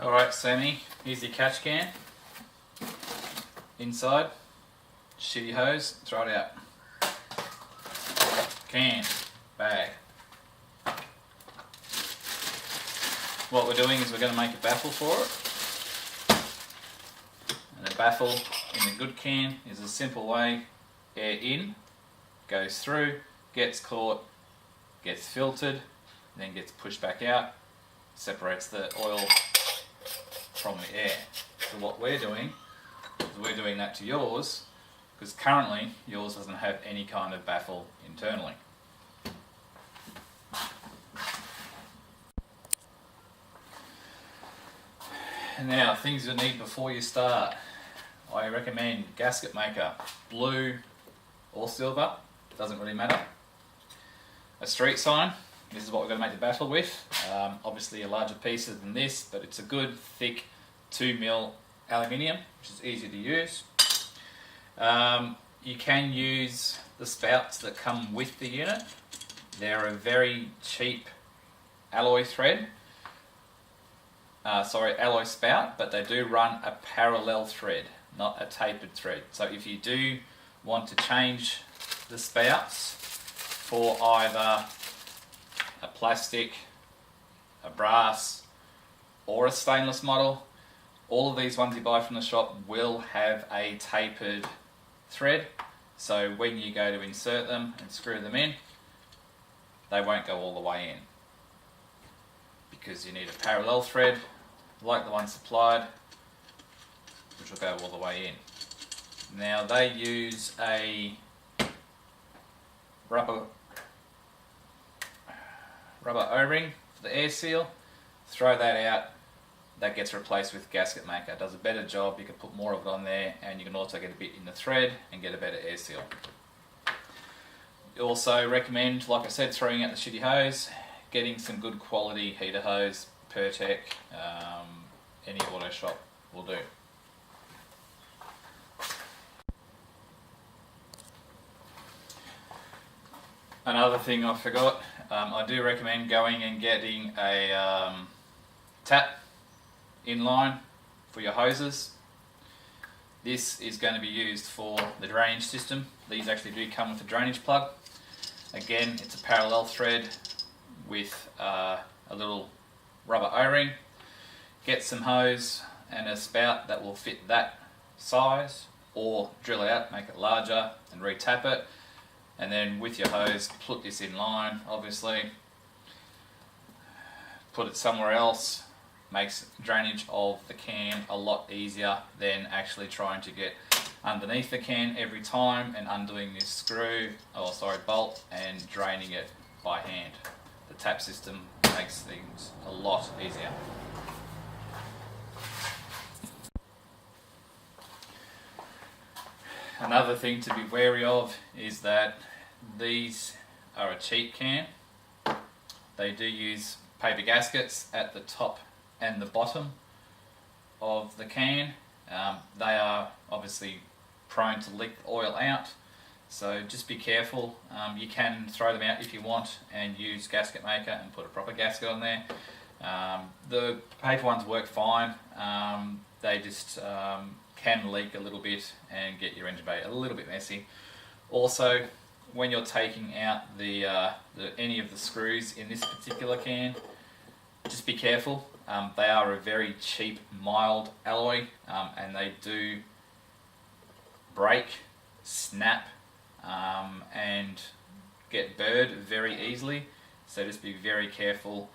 Alright Sammy, here's your catch can. Inside, shitty hose, throw it out. Can, bag. What we're doing is we're going to make a baffle for it. And a baffle in a good can is a simple way: air in, goes through, gets caught, gets filtered, then gets pushed back out, separates the oil from the air. So what we're doing is we're doing that to yours, because currently yours doesn't have any kind of baffle internally. Now, things you'll need before you start. I recommend gasket maker, blue or silver, doesn't really matter. A street sign, this is what we're going to make the baffle with. Obviously a larger piece than this, but it's a good thick 2mm aluminium, which is easy to use. You can use the spouts that come with the unit. They're a very cheap alloy thread. Alloy spout, but they do run a parallel thread, not a tapered thread. So if you do want to change the spouts for either a plastic, a brass, or a stainless model, all of these ones you buy from the shop will have a tapered thread. So when you go to insert them and screw them in, they won't go all the way in, because you need a parallel thread like the one supplied, which will go all the way in. Now they use a rubber O-ring for the air seal. Throw that out, that gets replaced with gasket maker. It does a better job, you can put more of it on there, and you can also get a bit in the thread and get a better air seal. Also recommend, like I said, throwing out the shitty hose, getting some good quality heater hose, Pertec, any auto shop will do. Another thing I forgot, I do recommend going and getting a tap in line for your hoses. This is going to be used for the drainage system. These actually do come with a drainage plug. Again, it's a parallel thread with a little rubber O-ring. Get some hose and a spout that will fit that size, or drill out, make it larger and re-tap it, and then with your hose put this in line. Obviously put it somewhere else, makes drainage of the can a lot easier than actually trying to get underneath the can every time and undoing this bolt and draining it by hand. The tap system makes things a lot easier. Another thing to be wary of is that these are a cheap can. They do use paper gaskets at the top and the bottom of the can. They are obviously prone to leak the oil out, so just be careful. You can throw them out if you want and use gasket maker and put a proper gasket on there. The paper ones work fine. They just can leak a little bit and get your engine bay a little bit messy. Also, when you're taking out any of the screws in this particular can, just be careful. They are a very cheap, mild alloy, and they do break, snap, and get burred very easily. So just be very careful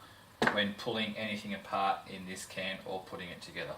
when pulling anything apart in this can or putting it together.